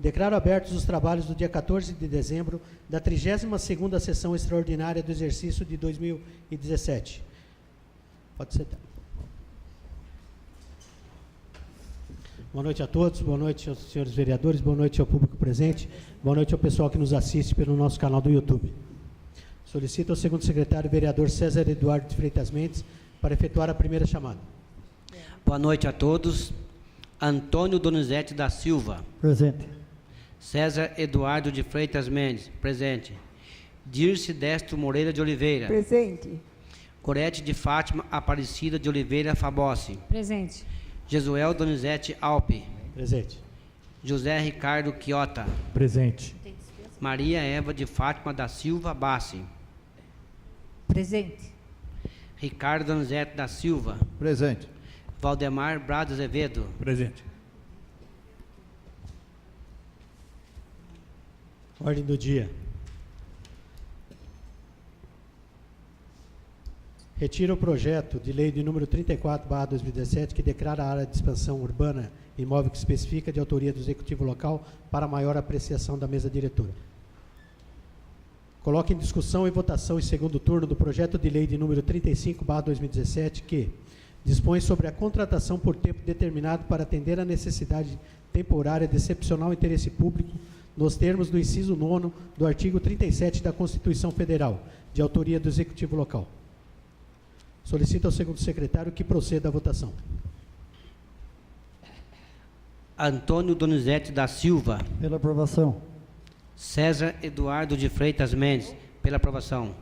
Declaro abertos os trabalhos do dia 14 de dezembro da 32ª sessão extraordinária do exercício de 2017. Pode sentar. Boa noite a todos, boa noite aos senhores vereadores, boa noite ao público presente, boa noite ao pessoal que nos assiste pelo nosso canal do YouTube. Solicito ao segundo secretário, vereador César Eduardo de Freitas Mendes, para efetuar a primeira chamada. Boa noite a todos. Antônio Donizete da Silva. Presente. César Eduardo de Freitas Mendes. Presente. Dirce Destro Moreira de Oliveira. Presente. Gorete de Fátima Aparecida de Oliveira Fabossi. Presente. Jesuel Donizete Alpe. Presente. José Ricardo Quiota. Presente. Maria Eva de Fátima da Silva Bassi. Presente. Ricardo Donizete da Silva. Presente. Valdemar Brado Azevedo. Presente. Ordem do dia. Retira o projeto de lei de número 34/2017, que declara a área de expansão urbana imóvel que especifica de autoria do Executivo Local para maior apreciação da mesa diretora. Coloque em discussão e votação em segundo turno do projeto de lei de número 35/2017, que dispõe sobre a contratação por tempo determinado para atender a necessidade temporária de excepcional interesse público, nos termos do inciso 9º do artigo 37 da Constituição Federal, de autoria do Executivo Local. Solicito ao segundo secretário que proceda à votação. Antônio Donizete da Silva. Pela aprovação. César Eduardo de Freitas Mendes. Pela aprovação.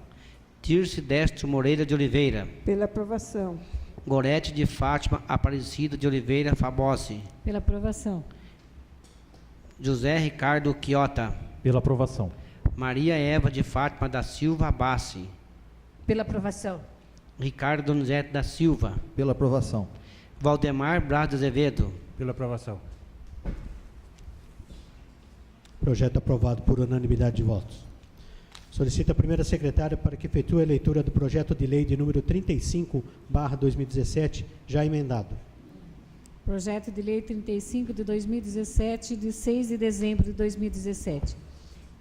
Dirce Destro Moreira de Oliveira. Pela aprovação. Gorete de Fátima Aparecida de Oliveira Fabossi. Pela aprovação. José Ricardo Quiota. Pela aprovação. Maria Eva de Fátima da Silva Bassi. Pela aprovação. Ricardo Donizete da Silva. Pela aprovação. Valdemar Brado Azevedo. Pela aprovação. Projeto aprovado por unanimidade de votos. Solicito a primeira secretária para que efetue a leitura do projeto de lei de número 35/2017, já emendado. Projeto de Lei 35 de 2017, de 6 de dezembro de 2017.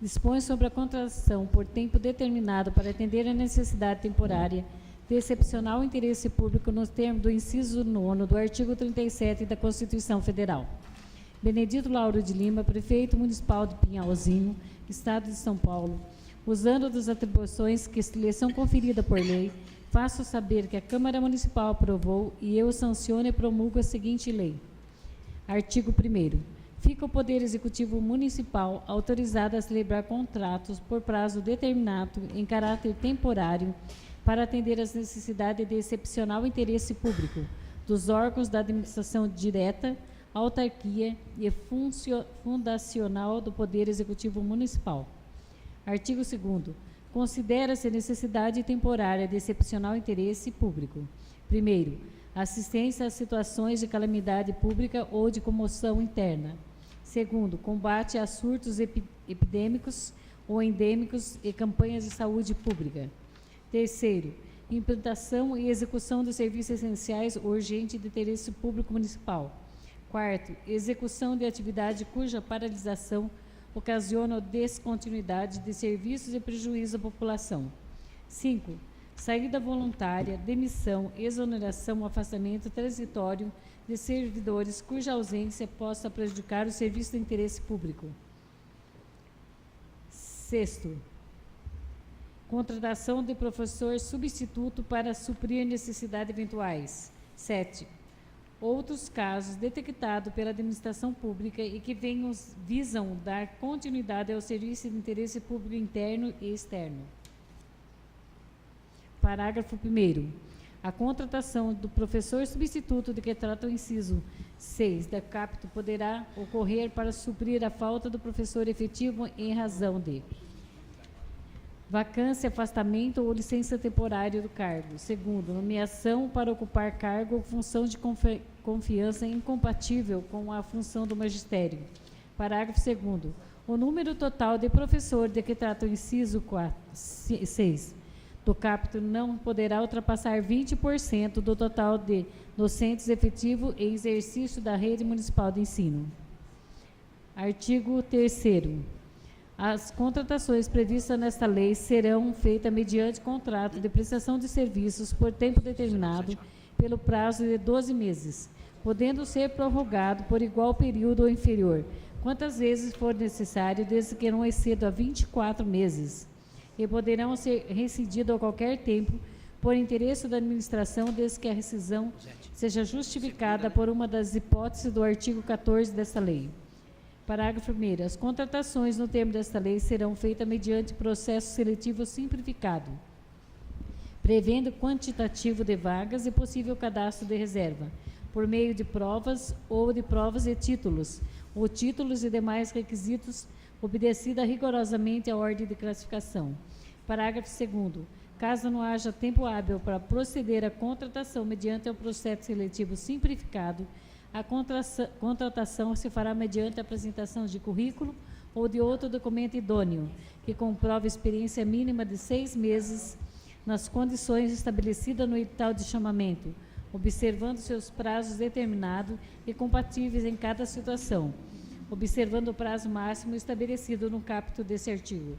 Dispõe sobre a contratação por tempo determinado para atender a necessidade temporária de excepcional interesse público nos termos do inciso 9º do artigo 37 da Constituição Federal. Benedito Lauro de Lima, prefeito municipal de Pinhalzinho, Estado de São Paulo, usando das atribuições que lhe são conferidas por lei, faço saber que a Câmara Municipal aprovou e eu sanciono e promulgo a seguinte lei. Artigo 1º. Fica o Poder Executivo Municipal autorizado a celebrar contratos por prazo determinado em caráter temporário para atender às necessidades de excepcional interesse público dos órgãos da administração direta, autarquia e fundacional do Poder Executivo Municipal. Artigo 2º. Considera-se necessidade temporária de excepcional interesse público. Primeiro, assistência a situações de calamidade pública ou de comoção interna. Segundo, combate a surtos epidêmicos ou endêmicos e campanhas de saúde pública. Terceiro, implantação e execução de serviços essenciais urgentes de interesse público municipal. Quarto, execução de atividade cuja paralisação ocasiona descontinuidade de serviços e prejuízo à população. 5. Saída voluntária, demissão, exoneração ou afastamento transitório de servidores cuja ausência possa prejudicar o serviço de interesse público. 6. Contratação de professor substituto para suprir necessidades eventuais. 7. Outros casos detectados pela administração pública e que visam dar continuidade ao serviço de interesse público interno e externo. Parágrafo 1º. A contratação do professor substituto de que trata o inciso 6 da caput poderá ocorrer para suprir a falta do professor efetivo em razão de vacância, afastamento ou licença temporária do cargo. Segundo, nomeação para ocupar cargo ou função de confiança incompatível com a função do magistério. Parágrafo 2º. O número total de professores de que trata o inciso 6 do caput não poderá ultrapassar 20% do total de docentes efetivos em exercício da rede municipal de ensino. Artigo 3º. As contratações previstas nesta lei serão feitas mediante contrato de prestação de serviços por tempo determinado pelo prazo de 12 meses, podendo ser prorrogado por igual período ou inferior, quantas vezes for necessário, desde que não exceda a 24 meses, e poderão ser rescindidos a qualquer tempo por interesse da administração, desde que a rescisão seja justificada por uma das hipóteses do artigo 14 desta lei. Parágrafo 1º. As contratações no termo desta lei serão feitas mediante processo seletivo simplificado, prevendo quantitativo de vagas e possível cadastro de reserva, por meio de provas ou de provas e títulos, ou títulos e demais requisitos, obedecida rigorosamente a ordem de classificação. Parágrafo 2º. Caso não haja tempo hábil para proceder à contratação mediante o processo seletivo simplificado, a contratação se fará mediante a apresentação de currículo ou de outro documento idôneo, que comprove experiência mínima de 6 meses nas condições estabelecidas no edital de chamamento, observando seus prazos determinados e compatíveis em cada situação, observando o prazo máximo estabelecido no caput desse artigo.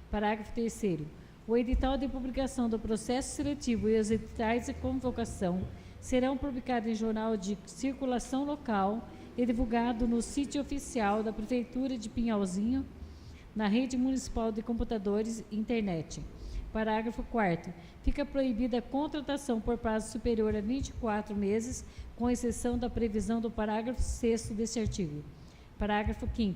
Parágrafo 3º. O edital de publicação do processo seletivo e os editais de convocação serão publicados em jornal de circulação local e divulgado no sítio oficial da Prefeitura de Pinhalzinho, na rede municipal de computadores e internet. Parágrafo 4º. Fica proibida a contratação por prazo superior a 24 meses, com exceção da previsão do parágrafo 6º deste artigo. Parágrafo 5º.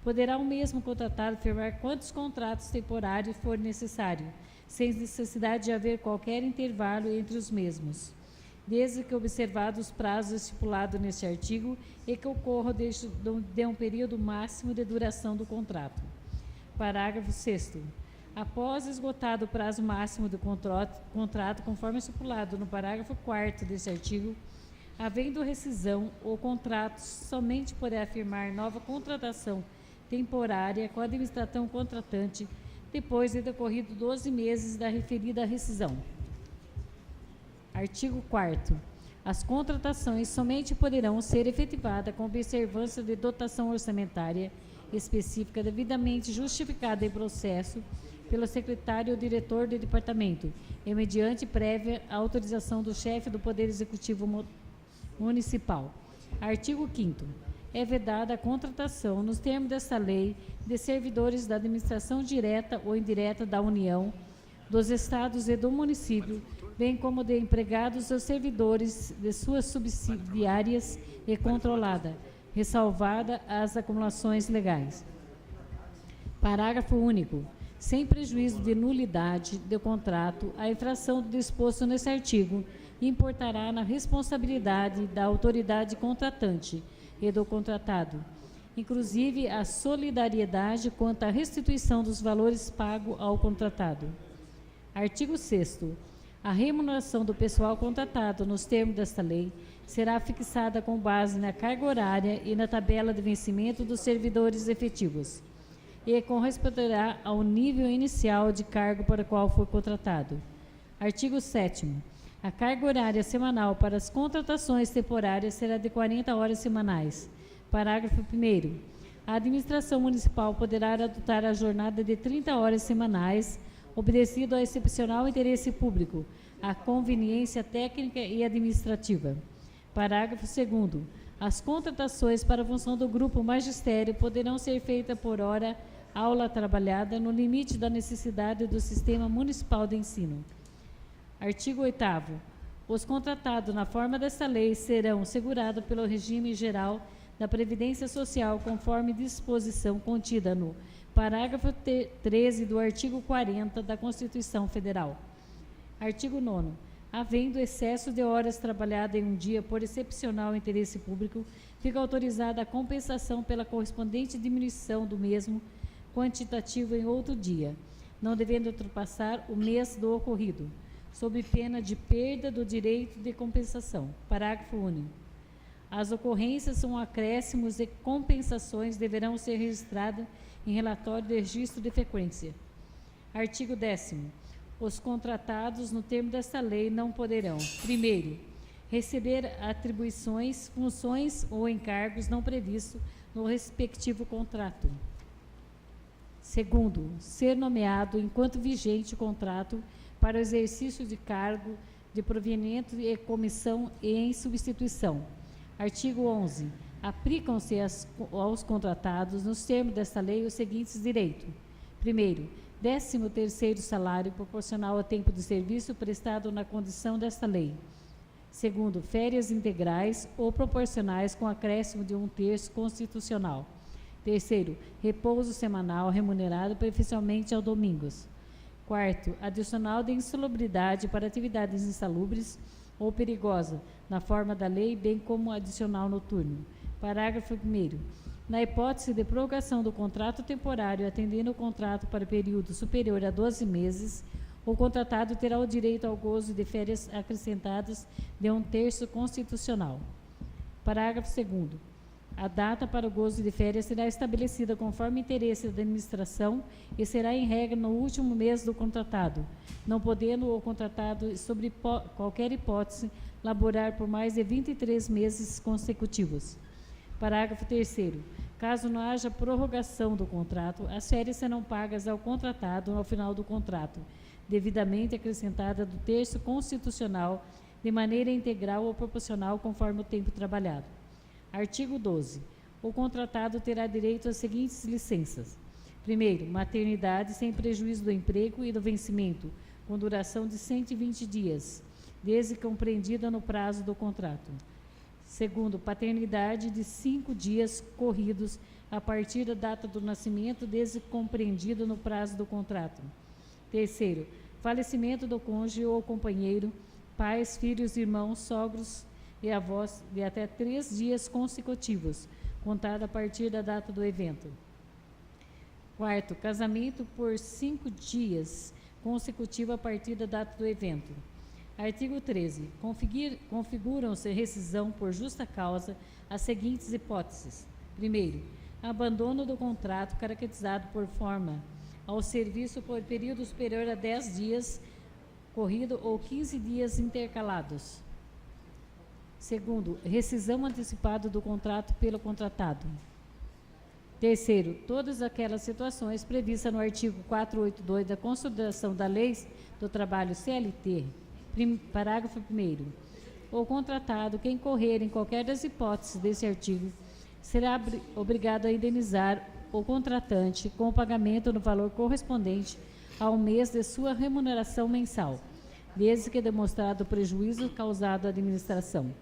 Poderá o mesmo contratado firmar quantos contratos temporários for necessário, sem necessidade de haver qualquer intervalo entre os mesmos, desde que observados os prazos estipulados neste artigo e que ocorra de um período máximo de duração do contrato. Parágrafo 6º. Após esgotado o prazo máximo do contrato, conforme estipulado no parágrafo 4º deste artigo, havendo rescisão, o contrato somente poderá firmar nova contratação temporária com a administração contratante depois de decorrido 12 meses da referida rescisão. Artigo 4º. As contratações somente poderão ser efetivadas com observância de dotação orçamentária específica devidamente justificada em processo pelo secretário ou diretor do departamento e mediante prévia autorização do chefe do Poder Executivo Municipal. Artigo 5º. É vedada a contratação, nos termos desta lei, de servidores da administração direta ou indireta da União, dos estados e do município, bem como de empregados ou servidores de suas subsidiárias e controlada, ressalvada as acumulações legais. Parágrafo único. Sem prejuízo de nulidade do contrato, a infração do disposto nesse artigo importará na responsabilidade da autoridade contratante e do contratado, inclusive a solidariedade quanto à restituição dos valores pagos ao contratado. Artigo 6º. A remuneração do pessoal contratado nos termos desta lei será fixada com base na carga horária e na tabela de vencimento dos servidores efetivos e corresponderá ao nível inicial de cargo para o qual foi contratado. Artigo 7º. A carga horária semanal para as contratações temporárias será de 40 horas semanais. Parágrafo 1º. A administração municipal poderá adotar a jornada de 30 horas semanais, obedecido ao excepcional interesse público, à conveniência técnica e administrativa. Parágrafo 2º. As contratações para a função do grupo magistério poderão ser feitas por hora aula trabalhada no limite da necessidade do sistema municipal de ensino. Artigo 8º. Os contratados na forma desta lei serão segurados pelo regime geral da Previdência Social, conforme disposição contida no parágrafo 13 do artigo 40 da Constituição Federal. Artigo 9º. Havendo excesso de horas trabalhadas em um dia por excepcional interesse público, fica autorizada a compensação pela correspondente diminuição do mesmo quantitativo em outro dia, não devendo ultrapassar o mês do ocorrido, sob pena de perda do direito de compensação. Parágrafo único. As ocorrências são acréscimos e compensações deverão ser registradas em relatório de registro de frequência. Artigo 10º. Os contratados, no termo desta lei, não poderão: primeiro, receber atribuições, funções ou encargos não previstos no respectivo contrato. Segundo, ser nomeado enquanto vigente o contrato para o exercício de cargo de provimento e comissão e em substituição. Artigo 11. Aplicam-se aos contratados, nos termos desta lei, os seguintes direitos. Primeiro, 13º salário proporcional ao tempo de serviço prestado na condição desta lei. Segundo, férias integrais ou proporcionais com acréscimo de 1/3 constitucional. Terceiro, repouso semanal remunerado preferencialmente aos domingos. Quarto, adicional de insalubridade para atividades insalubres ou perigosas, na forma da lei, bem como adicional noturno. Parágrafo 1º. Na hipótese de prorrogação do contrato temporário, atendendo o contrato para período superior a 12 meses, o contratado terá o direito ao gozo de férias acrescentadas de 1/3 constitucional. Parágrafo 2º. A data para o gozo de férias será estabelecida conforme interesse da administração e será em regra no último mês do contratado, não podendo o contratado, sobre qualquer hipótese, laborar por mais de 23 meses consecutivos. Parágrafo 3º. Caso não haja prorrogação do contrato, as férias serão pagas ao contratado ao final do contrato, devidamente acrescentada do terço constitucional, de maneira integral ou proporcional conforme o tempo trabalhado. Artigo 12. O contratado terá direito às seguintes licenças. Primeiro, maternidade sem prejuízo do emprego e do vencimento, com duração de 120 dias, desde que compreendida no prazo do contrato. Segundo, paternidade de 5 dias corridos a partir da data do nascimento, desde que compreendida no prazo do contrato. Terceiro, falecimento do cônjuge ou companheiro, pais, filhos, irmãos, sogros e avós de até 3 dias consecutivos, contado a partir da data do evento. Quarto, casamento por 5 dias consecutivos a partir da data do evento. Artigo 13. Configuram-se rescisão por justa causa as seguintes hipóteses. Primeiro, abandono do contrato caracterizado por forma ao serviço por período superior a 10 dias corrido ou 15 dias intercalados. Segundo, rescisão antecipada do contrato pelo contratado. Terceiro, todas aquelas situações previstas no artigo 482 da Consolidação da Lei do Trabalho CLT. Parágrafo 1º. O contratado que incorrer em qualquer das hipóteses desse artigo será obrigado a indenizar o contratante com o pagamento no valor correspondente ao mês de sua remuneração mensal, desde que demonstrado o prejuízo causado à administração.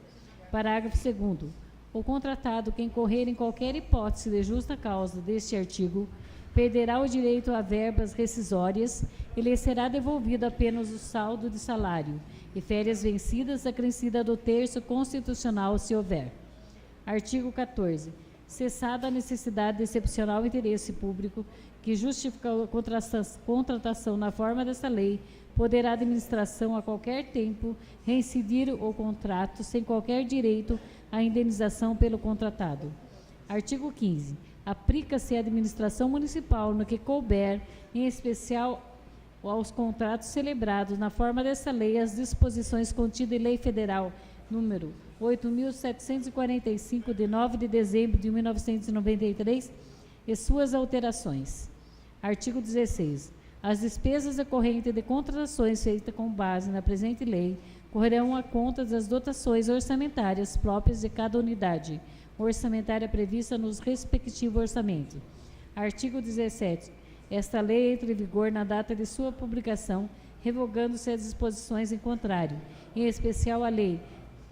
Parágrafo 2º. O contratado que incorrer em qualquer hipótese de justa causa deste artigo perderá o direito a verbas rescisórias e lhe será devolvido apenas o saldo de salário e férias vencidas acrescida do terço constitucional, se houver. Artigo 14. Cessada a necessidade de excepcional interesse público que justifica a contratação na forma desta lei, poderá a administração a qualquer tempo reincidir o contrato sem qualquer direito à indenização pelo contratado. Artigo 15. Aplica-se à administração municipal no que couber, em especial aos contratos celebrados na forma desta lei, as disposições contidas em Lei Federal número 8.745, de 9 de dezembro de 1993, e suas alterações. Artigo 16. As despesas decorrentes de contratações feitas com base na presente lei correrão à conta das dotações orçamentárias próprias de cada unidade orçamentária prevista nos respectivos orçamentos. Artigo 17. Esta lei entra em vigor na data de sua publicação, revogando-se as disposições em contrário, em especial a Lei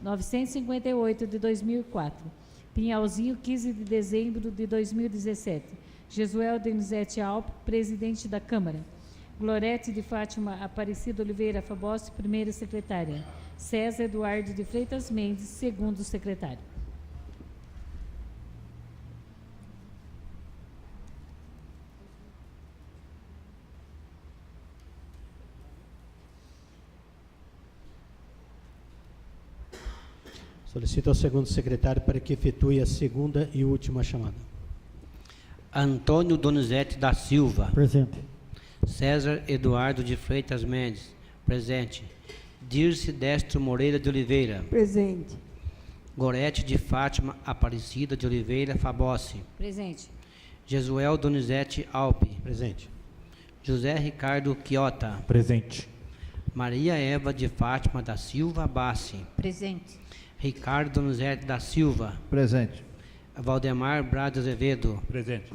958 de 2004. Pinhalzinho, 15 de dezembro de 2017. Jesuel Denizete Alp, presidente da Câmara. Glorete de Fátima Aparecida Oliveira Fabossi, primeira secretária. César Eduardo de Freitas Mendes, segundo secretário. Solicito ao segundo secretário para que efetue a segunda e última chamada. Antônio Donizete da Silva. Presente. César Eduardo de Freitas Mendes. Presente. Dirce Destro Moreira de Oliveira. Presente. Gorete de Fátima Aparecida de Oliveira Fabossi. Presente. Jesuel Donizete Alpe. Presente. José Ricardo Quiota. Presente. Maria Eva de Fátima da Silva Bassi. Presente. Ricardo Donizete da Silva. Presente. Valdemar Brado Azevedo. Presente.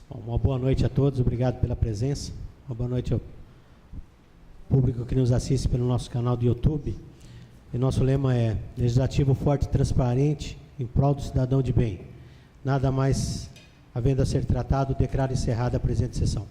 Bom, uma boa noite a todos, obrigado pela presença. Uma boa noite ao público que nos assiste pelo nosso canal do YouTube. E nosso lema é Legislativo forte e transparente em prol do cidadão de bem. Nada mais havendo a ser tratado, declaro encerrada a presente sessão.